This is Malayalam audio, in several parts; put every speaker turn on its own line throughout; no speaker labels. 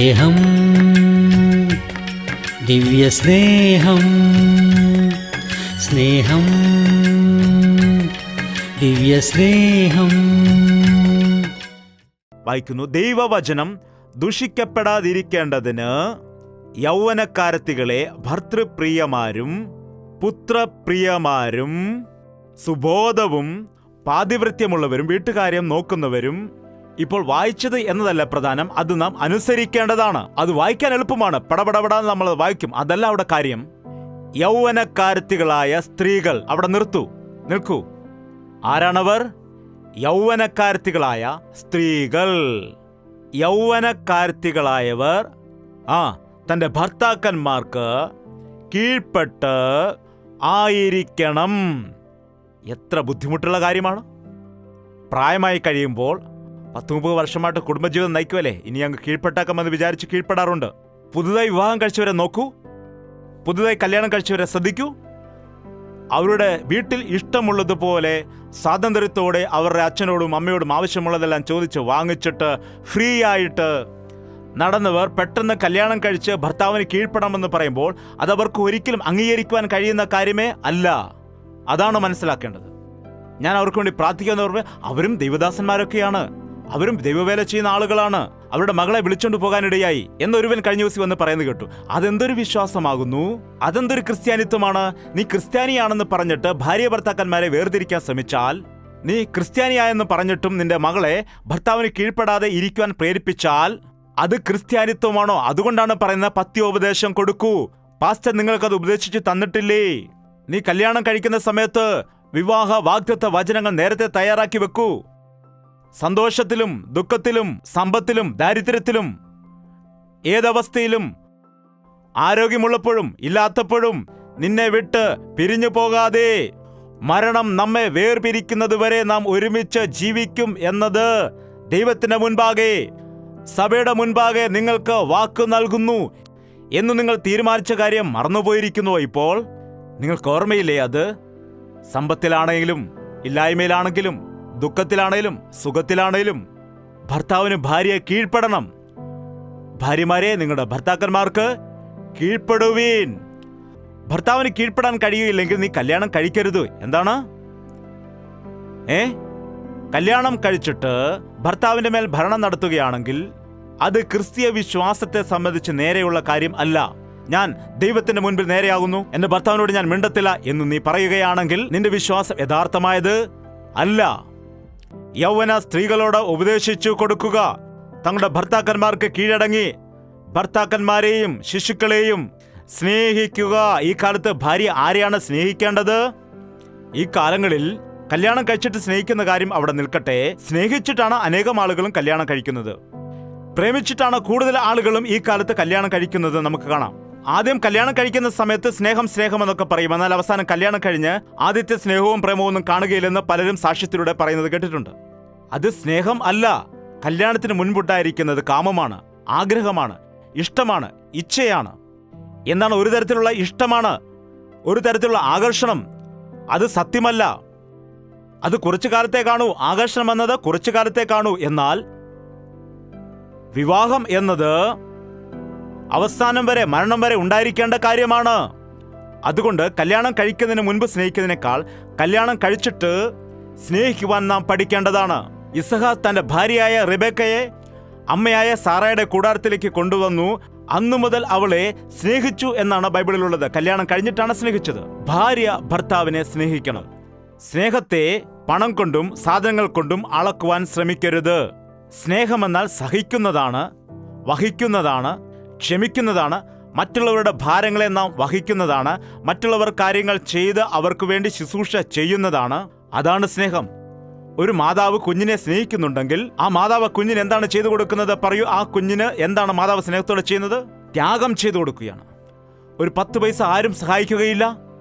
സ്നേഹം, ദിവ്യസ്നേഹം, സ്നേഹം, ദിവ്യസ്നേഹം.
വായിക്കുന്നു, ദൈവവചനം ദുഷിക്കപ്പെടാതിരിക്കേണ്ടതിന് യൗവനക്കാരത്തികളെ ഭർതൃപ്രിയമാരും പുത്രപ്രിയമാരും സുബോധവും പാതിവൃത്യമുള്ളവരും വീട്ടുകാര്യം നോക്കുന്നവരും. ഇപ്പോൾ വായിച്ചത് എന്നതല്ല പ്രധാനം, അത് നാം അനുസരിക്കേണ്ടതാണ്. അത് വായിക്കാൻ എളുപ്പമാണ്, പടപടപടാന്ന് നമ്മൾ വായിക്കും. അതല്ല അവിടെ കാര്യം. യൗവനക്കാരത്തികളായ സ്ത്രീകൾ, അവിടെ നിൽക്കൂ. ആരാണവർ? യൗവനക്കാരത്തികളായ സ്ത്രീകൾ. യൗവനക്കാരത്തികളായവർ തൻ്റെ ഭർത്താക്കന്മാർക്ക് കീഴ്പ്പെട്ട് ആയിരിക്കണം. എത്ര ബുദ്ധിമുട്ടുള്ള കാര്യമാണ്. പ്രായമായി കഴിയുമ്പോൾ 10-30 വർഷമായിട്ട് കുടുംബജീവിതം നയിക്കുമല്ലേ, ഇനി അങ്ങ് കീഴ്പ്പെട്ടാക്കാമെന്ന് വിചാരിച്ച് കീഴ്പ്പെടാറുണ്ട്. പുതുതായി വിവാഹം കഴിച്ചവരെ നോക്കൂ, പുതുതായി കല്യാണം കഴിച്ചവരെ ശ്രദ്ധിക്കൂ. അവരുടെ വീട്ടിൽ ഇഷ്ടമുള്ളതുപോലെ സ്വാതന്ത്ര്യത്തോടെ അവരുടെ അച്ഛനോടും അമ്മയോടും ആവശ്യമുള്ളതെല്ലാം ചോദിച്ച് വാങ്ങിച്ചിട്ട് ഫ്രീ ആയിട്ട് നടന്നവർ പെട്ടെന്ന് കല്യാണം കഴിച്ച് ഭർത്താവിന് കീഴ്പ്പെടണമെന്ന് പറയുമ്പോൾ അതവർക്ക് ഒരിക്കലും അംഗീകരിക്കുവാൻ കഴിയുന്ന കാര്യമേ അല്ല. അതാണ് മനസ്സിലാക്കേണ്ടത്. ഞാൻ അവർക്ക് വേണ്ടി പ്രാർത്ഥിക്കാന്ന് പറഞ്ഞാൽ അവരും ദൈവദാസന്മാരൊക്കെയാണ്, അവരും ദൈവവേല ചെയ്യുന്ന ആളുകളാണ്. അവരുടെ മകളെ വിളിച്ചോണ്ട് പോകാനിടയായി എന്നൊരുവൻ കഴിഞ്ഞ ദിവസം വന്ന് പറയുന്നത് കേട്ടു. അതെന്തൊരു വിശ്വാസമാകുന്നു, അതെന്തൊരു ക്രിസ്ത്യാനിത്വമാണ്. നീ ക്രിസ്ത്യാനിയാണെന്ന് പറഞ്ഞിട്ട് ഭാര്യ ഭർത്താക്കന്മാരെ വേർതിരിക്കാൻ ശ്രമിച്ചാൽ, നീ ക്രിസ്ത്യാനിയായെന്ന് പറഞ്ഞിട്ടും നിന്റെ മകളെ ഭർത്താവിന് കീഴ്പ്പെടാതെ ഇരിക്കുവാൻ പ്രേരിപ്പിച്ചാൽ അത് ക്രിസ്ത്യാനിത്വമാണോ? അതുകൊണ്ടാണ് പറയുന്നത്, പത്യോപദേശം കൊടുക്കൂ. പാസ്റ്റർ നിങ്ങൾക്കത് ഉപദേശിച്ച് തന്നിട്ടില്ലേ? നീ കല്യാണം കഴിക്കുന്ന സമയത്ത് വിവാഹ വാഗ്ദത്ത വചനങ്ങൾ നേരത്തെ തയ്യാറാക്കി വെക്കൂ. സന്തോഷത്തിലും ദുഃഖത്തിലും സമ്പത്തിലും ദാരിദ്ര്യത്തിലും ഏതവസ്ഥയിലും ആരോഗ്യമുള്ളപ്പോഴും ഇല്ലാത്തപ്പോഴും നിന്നെ വിട്ട് പിരിഞ്ഞു പോകാതെ മരണം നമ്മെ വേർപിരിക്കുന്നതുവരെ നാം ഒരുമിച്ച് ജീവിക്കും എന്നത് ദൈവത്തിന്റെ മുൻപാകെ, സഭയുടെ മുൻപാകെ നിങ്ങൾക്ക് വാക്ക് നൽകുന്നു എന്ന് നിങ്ങൾ തീരുമാനിച്ച കാര്യം മറന്നുപോയിരിക്കുന്നുവോ? ഇപ്പോൾ നിങ്ങൾക്ക് ഓർമ്മയില്ലേ അത്? സമ്പത്തിലാണെങ്കിലും ഇല്ലായ്മയിലാണെങ്കിലും ദുഃഖത്തിലാണേലും സുഖത്തിലാണേലും ഭർത്താവിന് ഭാര്യയെ കീഴ്പ്പെടണം. ഭാര്യമാരെ, നിങ്ങളുടെ ഭർത്താക്കന്മാർക്ക് കീഴ്പ്പെടുവീൻ. ഭർത്താവിന് കീഴ്പ്പെടാൻ കഴിയില്ലെങ്കിൽ നീ കല്യാണം കഴിക്കരുത്. എന്താണ്? കല്യാണം കഴിച്ചിട്ട് ഭർത്താവിന്റെ മേൽ ഭരണം നടത്തുകയാണെങ്കിൽ അത് ക്രിസ്തീയ വിശ്വാസത്തെ സംബന്ധിച്ച് നേരെയുള്ള കാര്യം അല്ല. ഞാൻ ദൈവത്തിന്റെ മുൻപിൽ നേരെയാകുന്നു, എന്റെ ഭർത്താവിനോട് ഞാൻ മിണ്ടത്തില്ല എന്ന് നീ പറയുകയാണെങ്കിൽ നിന്റെ വിശ്വാസം യഥാർത്ഥമായത് അല്ല. യൗവന സ്ത്രീകളോട് ഉപദേശിച്ചു കൊടുക്കുക, തങ്ങളുടെ ഭർത്താക്കന്മാർക്ക് കീഴടങ്ങി ഭർത്താക്കന്മാരെയും ശിശുക്കളെയും സ്നേഹിക്കുക. ഈ കാലത്ത് ഭാര്യ ആരെയാണ് സ്നേഹിക്കേണ്ടത്? ഈ കാലങ്ങളിൽ കല്യാണം കഴിച്ചിട്ട് സ്നേഹിക്കുന്ന കാര്യം അവിടെ നിൽക്കട്ടെ. സ്നേഹിച്ചിട്ടാണ് അനേകം ആളുകളും കല്യാണം കഴിക്കുന്നത്. പ്രേമിച്ചിട്ടാണ് കൂടുതൽ ആളുകളും ഈ കാലത്ത് കല്യാണം കഴിക്കുന്നത് നമുക്ക് കാണാം. ആദ്യം കല്യാണം കഴിക്കുന്ന സമയത്ത് സ്നേഹം സ്നേഹം എന്നൊക്കെ പറയും. എന്നാൽ അവസാനം കല്യാണം കഴിഞ്ഞ് ആദ്യത്തെ സ്നേഹവും പ്രേമവും ഒന്നും കാണുകയില്ലെന്ന് പലരും സാക്ഷ്യത്തിലൂടെ പറയുന്നത് കേട്ടിട്ടുണ്ട്. അത് സ്നേഹം അല്ല. കല്യാണത്തിന് മുൻപുണ്ടായിരിക്കുന്നത് കാമമാണ്, ആഗ്രഹമാണ്, ഇഷ്ടമാണ്, ഇച്ഛയാണ്. എന്താണ്? ഒരു തരത്തിലുള്ള ഇഷ്ടമാണ്, ഒരു തരത്തിലുള്ള ആകർഷണം. അത് സത്യമല്ല. അത് കുറച്ചു കാലത്തെ കാണൂ. ആകർഷണം എന്നത് കുറച്ചു കാലത്തെ കാണൂ. എന്നാൽ വിവാഹം എന്നത് അവസാനം വരെ, മരണം വരെ ഉണ്ടായിരിക്കേണ്ട കാര്യമാണ്. അതുകൊണ്ട് കല്യാണം കഴിക്കുന്നതിന് മുൻപ് സ്നേഹിക്കുന്നതിനേക്കാൾ കല്യാണം കഴിച്ചിട്ട് സ്നേഹിക്കുവാൻ നാം പഠിക്കേണ്ടതാണ്. ഇസഹാക്ക് തന്റെ ഭാര്യയായ റിബേക്കയെ അമ്മയായ സാറയുടെ കൂടാരത്തിലേക്ക് കൊണ്ടുവന്നു. അന്നു മുതൽ അവളെ സ്നേഹിച്ചു എന്നാണ് ബൈബിളിലുള്ളത്. കല്യാണം കഴിഞ്ഞിട്ടാണ് സ്നേഹിച്ചത്. ഭാര്യ ഭർത്താവിനെ സ്നേഹിക്കണം. സ്നേഹത്തെ പണം കൊണ്ടും സാധനങ്ങൾ കൊണ്ടും അളക്കുവാൻ ശ്രമിക്കരുത്. സ്നേഹമെന്നാൽ സഹിക്കുന്നതാണ്, വഹിക്കുന്നതാണ്, ക്ഷമിക്കുന്നതാണ്. മറ്റുള്ളവരുടെ ഭാരങ്ങളെ നാം വഹിക്കുന്നതാണ്. മറ്റുള്ളവർ കാര്യങ്ങൾ ചെയ്ത് അവർക്ക് വേണ്ടി ശുശ്രൂഷ ചെയ്യുന്നതാണ്. അതാണ് സ്നേഹം. ഒരു മാതാവ് കുഞ്ഞിനെ സ്നേഹിക്കുന്നുണ്ടെങ്കിൽ ആ മാതാവ് കുഞ്ഞിന് എന്താണ് ചെയ്തു കൊടുക്കുന്നത്? പറയൂ, ആ കുഞ്ഞിന് എന്താണ് മാതാവ് സ്നേഹത്തോടെ ചെയ്യുന്നത്? ത്യാഗം ചെയ്തു കൊടുക്കുകയാണ്. ഒരു 10 പൈസ ആരും സഹായിക്കുകയില്ല.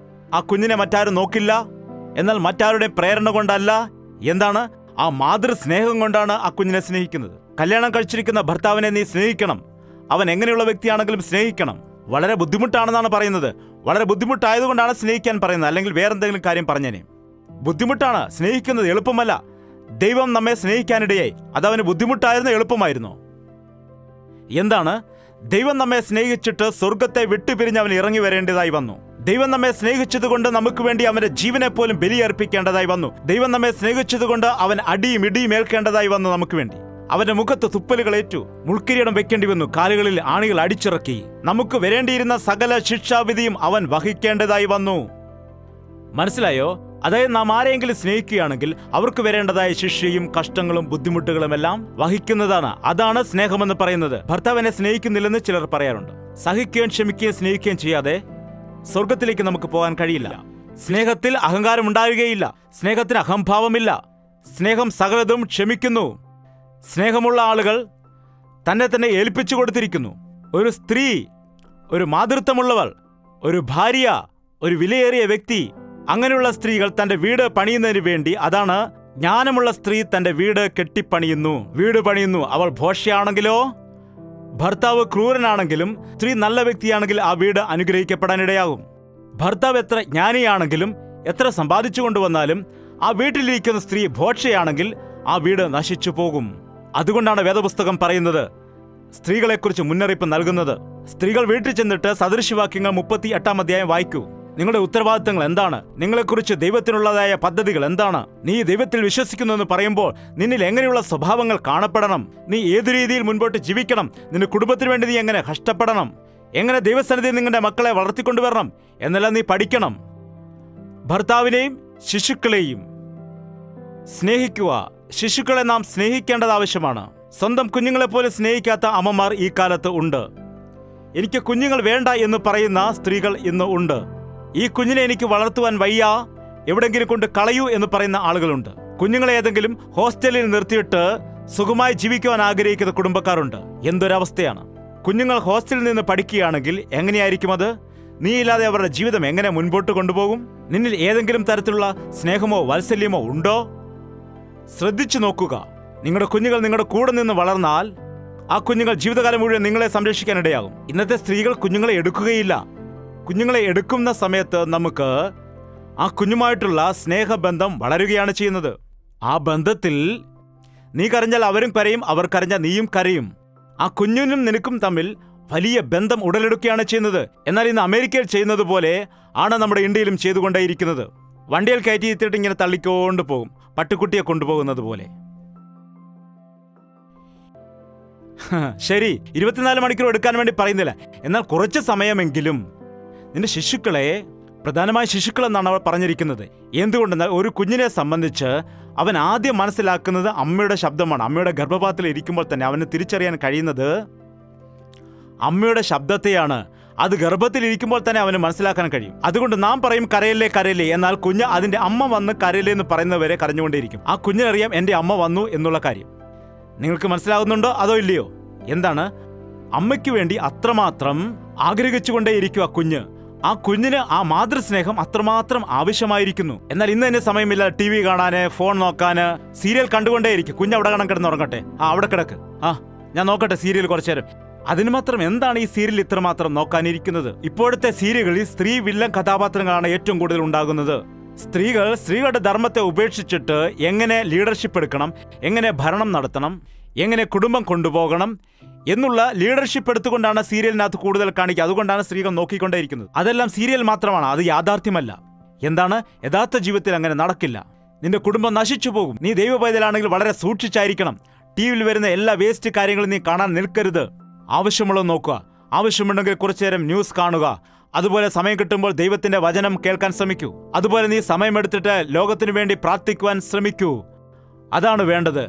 ആ കുഞ്ഞിനെ മറ്റാരും നോക്കില്ല. എന്നാൽ മറ്റാരുടെ പ്രേരണ കൊണ്ടല്ല. എന്താണ്? ആ മാതൃസ്നേഹം കൊണ്ടാണ് ആ കുഞ്ഞിനെ സ്നേഹിക്കുന്നത്. കല്യാണം കഴിച്ചിരിക്കുന്ന ഭർത്താവിനെ നീ സ്നേഹിക്കണം. അവൻ എങ്ങനെയുള്ള വ്യക്തിയാണെങ്കിലും സ്നേഹിക്കണം. വളരെ ബുദ്ധിമുട്ടാണെന്നാണ് പറയുന്നത്. വളരെ ബുദ്ധിമുട്ടായതുകൊണ്ടാണ് സ്നേഹിക്കാൻ പറയുന്നത്. അല്ലെങ്കിൽ വേറെന്തെങ്കിലും കാര്യം പറഞ്ഞേനെ. ബുദ്ധിമുട്ടാണ്, സ്നേഹിക്കുന്നത് എളുപ്പമല്ല. ദൈവം നമ്മെ സ്നേഹിക്കാനിടയായി. അതവന് ബുദ്ധിമുട്ടായിരുന്നോ എളുപ്പമായിരുന്നോ? എന്താണ്? ദൈവം നമ്മെ സ്നേഹിച്ചിട്ട് സ്വർഗത്തെ വിട്ടുപിരിഞ്ഞ് അവൻ ഇറങ്ങി വരേണ്ടതായി വന്നു. ദൈവം നമ്മെ സ്നേഹിച്ചതുകൊണ്ട് നമുക്ക് വേണ്ടി അവന്റെ ജീവനെ പോലും ബലിയർപ്പിക്കേണ്ടതായി വന്നു. ദൈവം നമ്മെ സ്നേഹിച്ചതുകൊണ്ട് അവൻ അടിയും ഇടിയും ഏൽക്കേണ്ടതായി വന്നു. നമുക്ക് വേണ്ടി അവന്റെ മുഖത്ത് തുപ്പലുകളേറ്റു, മുൾക്കിരീടം വെക്കേണ്ടി വന്നു, കാലുകളിൽ ആണികൾ അടിച്ചിറക്കി. നമുക്ക് വരേണ്ടിയിരുന്ന സകല ശിക്ഷാവിധിയും അവൻ വഹിക്കേണ്ടതായി വന്നു. മനസ്സിലായോ? അതായത് നാം ആരെങ്കിലും സ്നേഹിക്കുകയാണെങ്കിൽ അവർക്ക് വരേണ്ടതായ ശിക്ഷയും കഷ്ടങ്ങളും ബുദ്ധിമുട്ടുകളും എല്ലാം വഹിക്കുന്നതാണ്. അതാണ് സ്നേഹമെന്ന് പറയുന്നത്. ഭർത്താവിനെ സ്നേഹിക്കുന്നില്ലെന്ന് ചിലർ പറയാറുണ്ട്. സഹിക്കുകയും ക്ഷമിക്കുകയും സ്നേഹിക്കുകയും ചെയ്യാതെ സ്വർഗത്തിലേക്ക് നമുക്ക് പോകാൻ കഴിയില്ല. സ്നേഹത്തിൽ അഹങ്കാരം ഉണ്ടാവുകയില്ല. സ്നേഹത്തിന് അഹംഭാവമില്ല. സ്നേഹം സകലതും ക്ഷമിക്കുന്നു. സ്നേഹമുള്ള ആളുകൾ തന്നെ തന്നെ ഏൽപ്പിച്ചു കൊടുത്തിരിക്കുന്നു. ഒരു സ്ത്രീ, ഒരു മാതൃത്വമുള്ളവൾ, ഒരു ഭാര്യ, ഒരു വിലയേറിയ വ്യക്തി, അങ്ങനെയുള്ള സ്ത്രീകൾ തന്റെ വീട് പണിയുന്നതിന് വേണ്ടി, അതാണ് ജ്ഞാനമുള്ള സ്ത്രീ തന്റെ വീട് കെട്ടിപ്പണിയുന്നു, വീട് പണിയുന്നു. അവൾ ഭോഷ്യാണെങ്കിലോ, ഭർത്താവ് ക്രൂരനാണെങ്കിലും സ്ത്രീ നല്ല വ്യക്തിയാണെങ്കിൽ ആ വീട് അനുഗ്രഹിക്കപ്പെടാനിടയാകും. ഭർത്താവ് എത്ര ജ്ഞാനിയാണെങ്കിലും എത്ര സമ്പാദിച്ചു കൊണ്ടുവന്നാലും ആ വീട്ടിലിരിക്കുന്ന സ്ത്രീ ഭോക്ഷയാണെങ്കിൽ ആ വീട് നശിച്ചു പോകും. അതുകൊണ്ടാണ് വേദപുസ്തകം പറയുന്നത്, സ്ത്രീകളെക്കുറിച്ച് മുന്നറിയിപ്പ് നൽകുന്നത്. സ്ത്രീകൾ വീട്ടിൽ ചെന്നിട്ട് സദൃശവാക്യങ്ങൾ 38 അധ്യായം വായിക്കൂ. നിങ്ങളുടെ ഉത്തരവാദിത്തങ്ങൾ എന്താണ്? നിങ്ങളെക്കുറിച്ച് ദൈവത്തിനുള്ളതായ പദ്ധതികൾ എന്താണ്? നീ ദൈവത്തിൽ വിശ്വസിക്കുന്നു എന്ന് പറയുമ്പോൾ നിന്നിൽ എങ്ങനെയുള്ള സ്വഭാവങ്ങൾ കാണപ്പെടണം? നീ ഏതു രീതിയിൽ മുൻപോട്ട് ജീവിക്കണം? നിന്റെ കുടുംബത്തിന് വേണ്ടി നീ എങ്ങനെ കഷ്ടപ്പെടണം? എങ്ങനെ ദൈവസന്നിധിയിൽ നിങ്ങളുടെ മക്കളെ വളർത്തിക്കൊണ്ടുവരണം എന്നെല്ലാം നീ പഠിക്കണം. ഭർത്താവിനെയും ശിശുക്കളെയും സ്നേഹിക്കുക. ശിശുക്കളെ നാം സ്നേഹിക്കേണ്ടത് ആവശ്യമാണ്. സ്വന്തം കുഞ്ഞുങ്ങളെപ്പോലെ സ്നേഹിക്കാത്ത അമ്മമാർ ഈ കാലത്ത് ഉണ്ട്. എനിക്ക് കുഞ്ഞുങ്ങൾ വേണ്ട എന്ന് പറയുന്ന സ്ത്രീകൾ ഇന്ന് ഉണ്ട്. ഈ കുഞ്ഞിനെ എനിക്ക് വളർത്തുവാൻ വയ്യ, എവിടെങ്കിലും കൊണ്ട് കളയൂ എന്ന് പറയുന്ന ആളുകളുണ്ട്. കുഞ്ഞുങ്ങളെ ഏതെങ്കിലും ഹോസ്റ്റലിൽ നിർത്തിയിട്ട് സുഖമായി ജീവിക്കുവാൻ ആഗ്രഹിക്കുന്ന കുടുംബക്കാരുണ്ട്. എന്തൊരവസ്ഥയാണ്! കുഞ്ഞുങ്ങൾ ഹോസ്റ്റലിൽ നിന്ന് പഠിക്കുകയാണെങ്കിൽ എങ്ങനെയായിരിക്കും അത്? നീ ഇല്ലാതെ അവരുടെ ജീവിതം എങ്ങനെ മുൻപോട്ട് കൊണ്ടുപോകും? നിന്നിൽ ഏതെങ്കിലും തരത്തിലുള്ള സ്നേഹമോ വാത്സല്യമോ ഉണ്ടോ? ശ്രദ്ധിച്ചു നോക്കുക. നിങ്ങളുടെ കുഞ്ഞുങ്ങൾ നിങ്ങളുടെ കൂടെ നിന്ന് വളർന്നാൽ ആ കുഞ്ഞുങ്ങൾ ജീവിതകാലം മുഴുവൻ നിങ്ങളെ സംരക്ഷിക്കാനിടയാകും. ഇന്നത്തെ സ്ത്രീകൾ കുഞ്ഞുങ്ങളെ എടുക്കുകയില്ല. കുഞ്ഞുങ്ങളെ എടുക്കുന്ന സമയത്ത് നമുക്ക് ആ കുഞ്ഞുമായിട്ടുള്ള സ്നേഹബന്ധം വളരുകയാണ് ചെയ്യുന്നത്. ആ ബന്ധത്തിൽ നീ കരഞ്ഞാൽ അവരും കരയും, അവർ കരഞ്ഞാൽ നീയും കരയും. ആ കുഞ്ഞിനും നിനക്കും തമ്മിൽ വലിയ ബന്ധം ഉടലെടുക്കുകയാണ് ചെയ്യുന്നത്. എന്നാൽ ഇന്ന് അമേരിക്കയിൽ ചെയ്യുന്നത് പോലെ ആണ് നമ്മുടെ ഇന്ത്യയിലും ചെയ്തുകൊണ്ടേയിരിക്കുന്നത്. വണ്ടിയിൽ കയറ്റി എത്തിയിട്ട് ഇങ്ങനെ തള്ളിക്കൊണ്ട് പോകും, പട്ടുകുട്ടിയെ കൊണ്ടുപോകുന്നത് പോലെ. ശരി, 24 മണിക്കൂർ എടുക്കാൻ വേണ്ടി പറയുന്നില്ല, എന്നാൽ കുറച്ച് സമയമെങ്കിലും നിന്റെ ശിശുക്കളെ, പ്രധാനമായ ശിശുക്കളെന്നാണ് അവൾ പറഞ്ഞിരിക്കുന്നത്. എന്തുകൊണ്ടെന്നാൽ ഒരു കുഞ്ഞിനെ സംബന്ധിച്ച് അവൻ ആദ്യം മനസ്സിലാക്കുന്നത് അമ്മയുടെ ശബ്ദമാണ്. അമ്മയുടെ ഗർഭപാത്രത്തിൽ ഇരിക്കുമ്പോൾ തന്നെ അവന് തിരിച്ചറിയാൻ കഴിയുന്നത് അമ്മയുടെ ശബ്ദത്തെയാണ്. അത് ഗർഭത്തിൽ ഇരിക്കുമ്പോൾ തന്നെ അവന് മനസ്സിലാക്കാൻ കഴിയും. അതുകൊണ്ട് നാം പറയും കരയല്ലേ കരയല്ലേ, എന്നാൽ കുഞ്ഞ് അതിന്റെ അമ്മ വന്ന് കരയല്ലേ എന്ന് പറയുന്നവരെ കരഞ്ഞുകൊണ്ടേയിരിക്കും. ആ കുഞ്ഞിനറിയാം എൻ്റെ അമ്മ വന്നു എന്നുള്ള കാര്യം. നിങ്ങൾക്ക് മനസ്സിലാകുന്നുണ്ടോ അതോ ഇല്ലയോ? എന്താണ്? അമ്മയ്ക്ക് വേണ്ടി അത്രമാത്രം ആഗ്രഹിച്ചുകൊണ്ടേയിരിക്കും ആ കുഞ്ഞ്. ആ കുഞ്ഞിന് ആ മാതൃസ്നേഹം അത്രമാത്രം ആവശ്യമായിരിക്കുന്നു. എന്നാൽ ഇന്ന് തന്നെ സമയമില്ല TV കാണാന്, ഫോൺ നോക്കാന്, സീരിയൽ കണ്ടുകൊണ്ടേയിരിക്കും. കുഞ്ഞ് അവിടെ കിടന്ന് ഉറങ്ങട്ടെ, അവിടെ കിടക്ക്, ഞാൻ നോക്കട്ടെ സീരിയൽ കുറച്ചു നേരം. അതിന് മാത്രം എന്താണ് ഈ സീരിയൽ ഇത്രമാത്രം നോക്കാനിരിക്കുന്നത്? ഇപ്പോഴത്തെ സീരിയലുകളിൽ സ്ത്രീ വില്ലൻ കഥാപാത്രങ്ങളാണ് ഏറ്റവും കൂടുതൽ ഉണ്ടാകുന്നത്. സ്ത്രീകളുടെ ധർമ്മത്തെ ഉപേക്ഷിച്ചിട്ട് എങ്ങനെ ലീഡർഷിപ്പ് എടുക്കണം, എങ്ങനെ ഭരണം നടത്തണം, എങ്ങനെ കുടുംബം കൊണ്ടുപോകണം എന്നുള്ള ലീഡർഷിപ്പ് എടുത്തുകൊണ്ടാണ് സീരിയലിനകത്ത് കൂടുതൽ കാണിക്കുക. അതുകൊണ്ടാണ് സ്ത്രീകൾ നോക്കിക്കൊണ്ടേയിരിക്കുന്നത്. അതെല്ലാം സീരിയൽ മാത്രമാണ്, അത് യാഥാർത്ഥ്യമല്ല. എന്താണ്? യഥാർത്ഥ ജീവിതത്തിൽ അങ്ങനെ നടക്കില്ല. നിന്റെ കുടുംബം നശിച്ചു പോകും. നീ ദൈവപൈതലാണെങ്കിൽ വളരെ സൂക്ഷിച്ചായിരിക്കണം. ടിവിയിൽ വരുന്ന എല്ലാ വേസ്റ്റ് കാര്യങ്ങളും നീ കാണാൻ നിൽക്കരുത്. ആവശ്യമുള്ളത് നോക്കുക. ആവശ്യമുണ്ടെങ്കിൽ കുറച്ചു നേരം ന്യൂസ് കാണുക. അതുപോലെ സമയം കിട്ടുമ്പോൾ ദൈവത്തിന്റെ വചനം കേൾക്കാൻ ശ്രമിക്കൂ. അതുപോലെ നീ സമയമെടുത്തിട്ട് ലോകത്തിനു വേണ്ടി പ്രാർത്ഥിക്കുവാൻ ശ്രമിക്കൂ. അതാണ് വേണ്ടത്.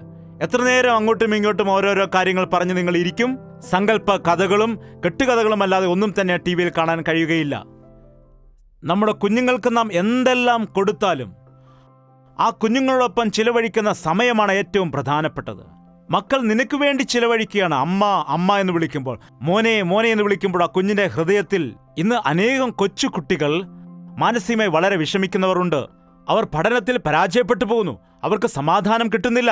എത്ര നേരം അങ്ങോട്ടും ഇങ്ങോട്ടും ഓരോരോ കാര്യങ്ങൾ പറഞ്ഞ് നിങ്ങൾ ഇരിക്കും? സങ്കല്പ കഥകളും കെട്ടുകഥകളും അല്ലാതെ ഒന്നും തന്നെ ടിവിയിൽ കാണാൻ കഴിയുകയില്ല. നമ്മുടെ കുഞ്ഞുങ്ങൾക്ക് നാം എന്തെല്ലാം കൊടുത്താലും ആ കുഞ്ഞുങ്ങളോടൊപ്പം ചിലവഴിക്കുന്ന സമയമാണ് ഏറ്റവും പ്രധാനപ്പെട്ടത്. മക്കൾ നിനക്ക് വേണ്ടി ചിലവഴിക്കുകയാണ്. അമ്മ അമ്മ എന്ന് വിളിക്കുമ്പോൾ, മോനെ മോനെ എന്ന് വിളിക്കുമ്പോൾ ആ കുഞ്ഞിന്റെ ഹൃദയത്തിൽ ഇന്ന് അനേകം കൊച്ചു കുട്ടികൾ മാനസികമായി വളരെ വിഷമിക്കുന്നവരുണ്ട്. അവർ പഠനത്തിൽ പരാജയപ്പെട്ടു പോകുന്നു. അവർക്ക് സമാധാനം കിട്ടുന്നില്ല.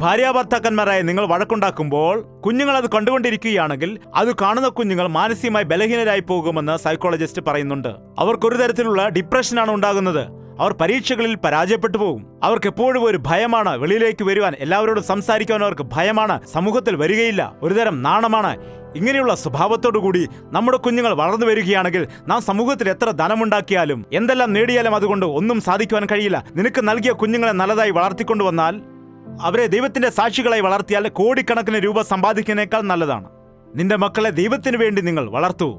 ഭാര്യാഭർത്താക്കന്മാരായ നിങ്ങൾ വഴക്കുണ്ടാക്കുമ്പോൾ കുഞ്ഞുങ്ങൾ അത് കണ്ടുകൊണ്ടിരിക്കുകയാണെങ്കിൽ അത് കാണുന്ന കുഞ്ഞുങ്ങൾ മാനസികമായി ബലഹീനരായി പോകുമെന്ന് സൈക്കോളജിസ്റ്റ് പറയുന്നുണ്ട്. അവർക്കൊരു തരത്തിലുള്ള ഡിപ്രഷനാണ് ഉണ്ടാകുന്നത്. അവർ പരീക്ഷകളിൽ പരാജയപ്പെട്ടു പോകും. അവർക്ക് എപ്പോഴും ഒരു ഭയമാണ് വെളിയിലേക്ക് വരുവാൻ, എല്ലാവരോടും സംസാരിക്കുവാൻ അവർക്ക് ഭയമാണ്. സമൂഹത്തിൽ വരികയില്ല. ഒരുതരം നാണമാണ്. ഇങ്ങനെയുള്ള സ്വഭാവത്തോടുകൂടി നമ്മുടെ കുഞ്ഞുങ്ങൾ വളർന്നു വരികയാണെങ്കിൽ നാം സമൂഹത്തിൽ എത്ര ധനമുണ്ടാക്കിയാലും എന്തെല്ലാം നേടിയാലും അതുകൊണ്ട് ഒന്നും സാധിക്കുവാൻ കഴിയില്ല. നിനക്ക് നൽകിയ കുഞ്ഞുങ്ങളെ നല്ലതായി വളർത്തിക്കൊണ്ടുവന്നാൽ, അവരെ ദൈവത്തിന്റെ സാക്ഷികളായി വളർത്തിയാൽ കോടിക്കണക്കിന് രൂപ സമ്പാദിക്കുന്നതിനേക്കാൾ നല്ലതാണ്. നിന്റെ മക്കളെ ദൈവത്തിന് വേണ്ടി നിങ്ങൾ വളർത്തൂ.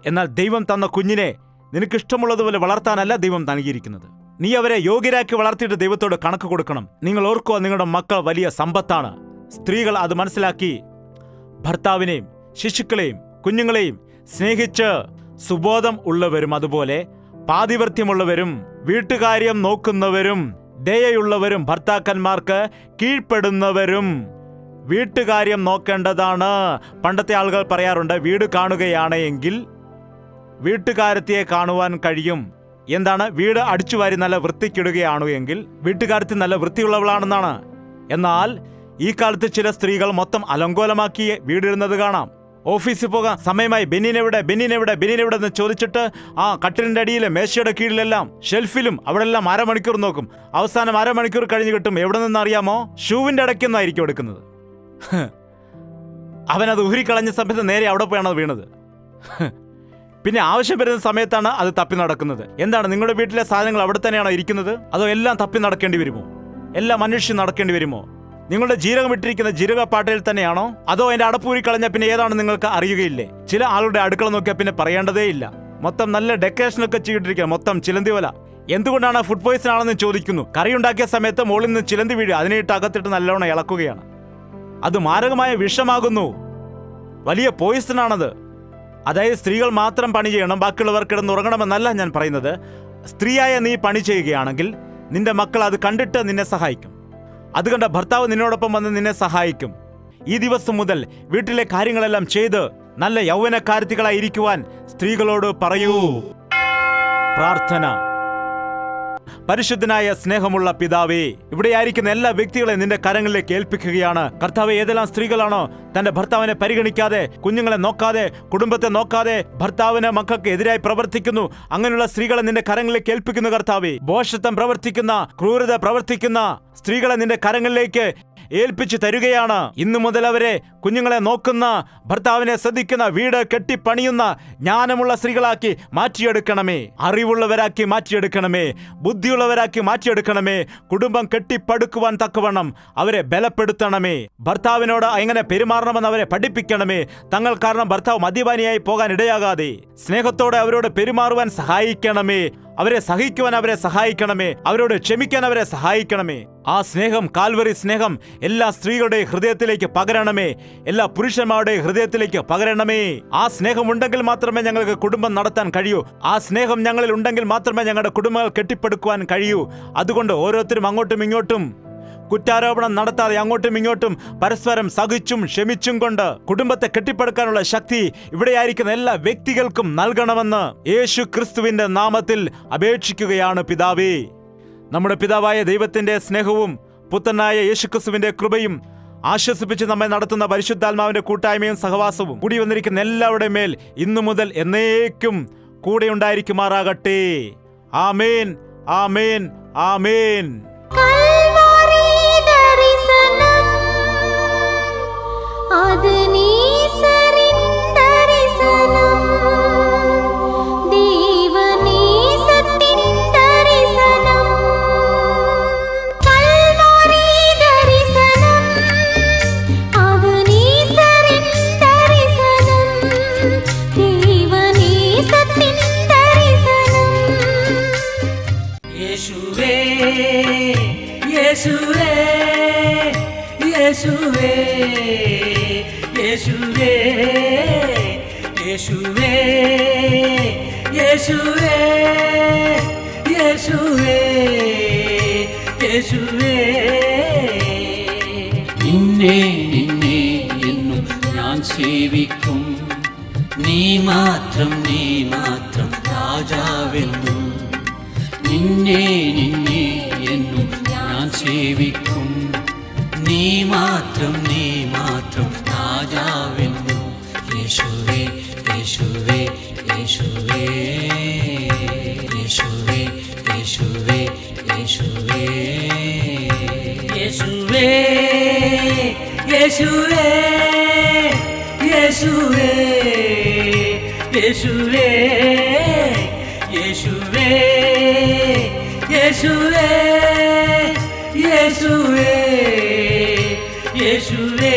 എന്നാൽ ദൈവം തന്ന കുഞ്ഞിനെ നിനക്കിഷ്ടമുള്ളതുപോലെ വളർത്താനല്ല ദൈവം നൽകിയിരിക്കുന്നത്. നീ അവരെ യോഗ്യരാക്കി വളർത്തിയിട്ട് ദൈവത്തോട് കണക്ക് കൊടുക്കണം. നിങ്ങൾ ഓർക്കുക, നിങ്ങളുടെ മക്കൾ വലിയ സമ്പത്താണ്. സ്ത്രീകൾ അത് മനസ്സിലാക്കി ഭർത്താവിനെയും ശിശുക്കളെയും കുഞ്ഞുങ്ങളെയും സ്നേഹിച്ച് സുബോധം ഉള്ളവരും അതുപോലെ പാതിവൃത്യമുള്ളവരും വീട്ടുകാര്യം നോക്കുന്നവരും ദയയുള്ളവരും ഭർത്താക്കന്മാർക്ക് കീഴ്പ്പെടുന്നവരും വീട്ടുകാര്യം നോക്കേണ്ടതാണ്. പണ്ടത്തെ ആളുകൾ പറയാറുണ്ട്, വീട് കാണുകയാണ് എങ്കിൽ വീട്ടുകാരത്തിയെ കാണുവാൻ കഴിയും. എന്താണ്? വീട് അടിച്ചുവാരി നല്ല വൃത്തിക്കിടുകയാണു എങ്കിൽ വീട്ടുകാരത്തി നല്ല വൃത്തിയുള്ളവളാണെന്നാണ്. എന്നാൽ ഈ കാലത്ത് ചില സ്ത്രീകൾ മൊത്തം അലങ്കോലമാക്കി വീടിടുന്നത് കാണാം. ഓഫീസിൽ പോകാൻ സമയമായി, ബെന്നിനെവിടെ എന്ന് ചോദിച്ചിട്ട് കട്ടിലിന്റെ അടിയിലെ മേശയുടെ കീഴിലെല്ലാം ഷെൽഫിലും അവിടെല്ലാം അരമണിക്കൂർ നോക്കും. അവസാനം അരമണിക്കൂർ കഴിഞ്ഞ് കിട്ടും. എവിടെ നിന്നറിയാമോ? ഷൂവിന്റെ ഇടയ്ക്കൊന്നായിരിക്കും എടുക്കുന്നത്. അവനത് ഊരിക്കളഞ്ഞ സമയത്ത് നേരെ അവിടെ പോയാണ് അത് വീണത്. പിന്നെ ആവശ്യം വരുന്ന സമയത്താണ് അത് തപ്പി നടക്കുന്നത്. എന്താണ്, നിങ്ങളുടെ വീട്ടിലെ സാധനങ്ങൾ അവിടെ തന്നെയാണോ ഇരിക്കുന്നത്? അതോ എല്ലാം തപ്പി നടക്കേണ്ടി വരുമോ? എല്ലാം അന്വേഷിച്ച് നടക്കേണ്ടി വരുമോ? നിങ്ങളുടെ ജീരകം ഇട്ടിരിക്കുന്ന ജീരകപ്പാട്ടയിൽ തന്നെയാണോ? അതോ അതിന്റെ അടപ്പൂരി കളഞ്ഞ പിന്നെ ഏതാണ് നിങ്ങൾക്ക് അറിയുകയില്ലേ? ചില ആളുടെ അടുക്കള നോക്കിയാൽ പിന്നെ പറയേണ്ടതേ ഇല്ല. മൊത്തം നല്ല ഡെക്കറേഷനൊക്കെ ചെയ്തിട്ടിരിക്കുക, മൊത്തം ചിലന്തി വല. എന്തുകൊണ്ടാണ് ഫുഡ് പോയിസൺ ആണെന്ന് ചോദിക്കുന്നു. കറി ഉണ്ടാക്കിയ സമയത്ത് മുകളിൽ നിന്ന് ചിലന്തി വീഴുക, അതിനെയിട്ട് അകത്തിട്ട് നല്ലോണം ഇളക്കുകയാണ്. അത് മാരകമായ വിഷമാകുന്നു, വലിയ പോയിസൺ ആണത്. അതായത് സ്ത്രീകൾ മാത്രം പണി ചെയ്യണം, ബാക്കിയുള്ളവർ കിടന്നുറങ്ങണമെന്നല്ല ഞാൻ പറയുന്നത്. സ്ത്രീയായ നീ പണി ചെയ്യുകയാണെങ്കിൽ നിന്റെ മക്കൾ അത് കണ്ടിട്ട് നിന്നെ സഹായിക്കും. അതുകൊണ്ട് ഭർത്താവ് നിന്നോടൊപ്പം വന്ന് നിന്നെ സഹായിക്കും. ഈ ദിവസം മുതൽ വീട്ടിലെ കാര്യങ്ങളെല്ലാം ചെയ്ത് നല്ല യൗവനക്കാരത്തികളായിരിക്കുവാൻ സ്ത്രീകളോട് പറയൂ. പ്രാർത്ഥന. പരിശുദ്ധനായ സ്നേഹമുള്ള പിതാവേ, ഇവിടെയായിരിക്കുന്ന എല്ലാ വ്യക്തികളെയും നിന്റെ കരങ്ങളിലേക്ക് ഏൽപ്പിക്കുകയാണ്. കർത്താവേ, ഏതെല്ലാം സ്ത്രീകളാണോ തന്റെ ഭർത്താവിനെ പരിഗണിക്കാതെ, കുഞ്ഞുങ്ങളെ നോക്കാതെ, കുടുംബത്തെ നോക്കാതെ ഭർത്താവിന് മക്കൾക്ക് എതിരായി പ്രവർത്തിക്കുന്നു, അങ്ങനെയുള്ള സ്ത്രീകളെ നിന്റെ കരങ്ങളിലേക്ക് ഏൽപ്പിക്കുന്നു. കർത്താവേ, ഭോഷത്വം പ്രവർത്തിക്കുന്ന, ക്രൂരത പ്രവർത്തിക്കുന്ന സ്ത്രീകളെ നിന്റെ കരങ്ങളിലേക്ക് ഏൽപ്പിച്ചു തരുകയാണ്. ഇന്നു മുതൽ അവരെ കുഞ്ഞുങ്ങളെ നോക്കുന്ന, ഭർത്താവിനെ ശ്രദ്ധിക്കുന്ന, വീട് കെട്ടിപ്പണിയുന്ന ജ്ഞാനമുള്ള സ്ത്രീകളാക്കി മാറ്റിയെടുക്കണമേ. അറിവുള്ളവരാക്കി മാറ്റിയെടുക്കണമേ. ബുദ്ധിയുള്ളവരാക്കി മാറ്റിയെടുക്കണമേ. കുടുംബം കെട്ടിപ്പടുക്കുവാൻ തക്കവണ്ണം അവരെ ബലപ്പെടുത്തണമേ. ഭർത്താവിനോട് എങ്ങനെ പെരുമാറണമെന്ന് അവരെ പഠിപ്പിക്കണമേ. തങ്ങൾ കാരണം ഭർത്താവ് മദ്യപാനിയായി പോകാൻ ഇടയാകാതെ സ്നേഹത്തോടെ അവരോട് പെരുമാറുവാൻ സഹായിക്കണമേ. അവരെ സഹിക്കുവാൻ അവരെ സഹായിക്കണമേ. അവരോട് ക്ഷമിക്കാൻ അവരെ സഹായിക്കണമേ. ആ സ്നേഹം, കാൽവറി സ്നേഹം എല്ലാ സ്ത്രീകളുടെ ഹൃദയത്തിലേക്ക് പകരണമേ. എല്ലാ പുരുഷന്മാരുടെ ഹൃദയത്തിലേക്ക് പകരണമേ. ആ സ്നേഹം ഉണ്ടെങ്കിൽ മാത്രമേ ഞങ്ങൾക്ക് കുടുംബം നടത്താൻ കഴിയൂ. ആ സ്നേഹം ഞങ്ങളിൽ ഉണ്ടെങ്കിൽ മാത്രമേ ഞങ്ങളുടെ കുടുംബങ്ങൾ കെട്ടിപ്പടുക്കുവാൻ കഴിയൂ. അതുകൊണ്ട് ഓരോരുത്തരും അങ്ങോട്ടും ഇങ്ങോട്ടും കുറ്റാരോപണം നടത്താതെ അങ്ങോട്ടും ഇങ്ങോട്ടും പരസ്പരം സഹിച്ചും ക്ഷമിച്ചും കൊണ്ട് കുടുംബത്തെ കെട്ടിപ്പടുക്കാനുള്ള ശക്തി ഇവിടെയായിരിക്കുന്ന എല്ലാ വ്യക്തികൾക്കും നൽകണമെന്ന് യേശു ക്രിസ്തുവിന്റെ നാമത്തിൽ അപേക്ഷിക്കുകയാണ് പിതാവേ. നമ്മുടെ പിതാവായ ദൈവത്തിന്റെ സ്നേഹവും പുത്രനായ യേശു ക്രിസ്തുവിന്റെ കൃപയും ആശ്വസിപ്പിച്ച് നമ്മെ നടത്തുന്ന പരിശുദ്ധാത്മാവിന്റെ കൂട്ടായ്മയും സഹവാസവും കൂടി വന്നിരിക്കുന്ന എല്ലാവരുടെ മേൽ ഇന്നു മുതൽ എന്നേക്കും കൂടെ ഉണ്ടായിരിക്കുമാറാകട്ടെ. ആമേൻ, ആമേൻ, ആമേൻ.
നിന്നെ നിന്നെ എന്നും ഞാൻ സേവിക്കും. നീ മാത്രം രാജാവെന്നും. നിന്നെ നിന്നെ എന്നും ഞാൻ സേവിക്കും. നീ മാത്രം രാജാവെന്നും. യേശുവേ, യേശുവേ, യേശുവേ, യേശുവേ, യേശുവേ, യേശുവേ, യേശുവേ, യേശുവേ, യേശുവേ യേശുവേ യേശുവേ യേശുവേ യേശുവേ യേശുവേ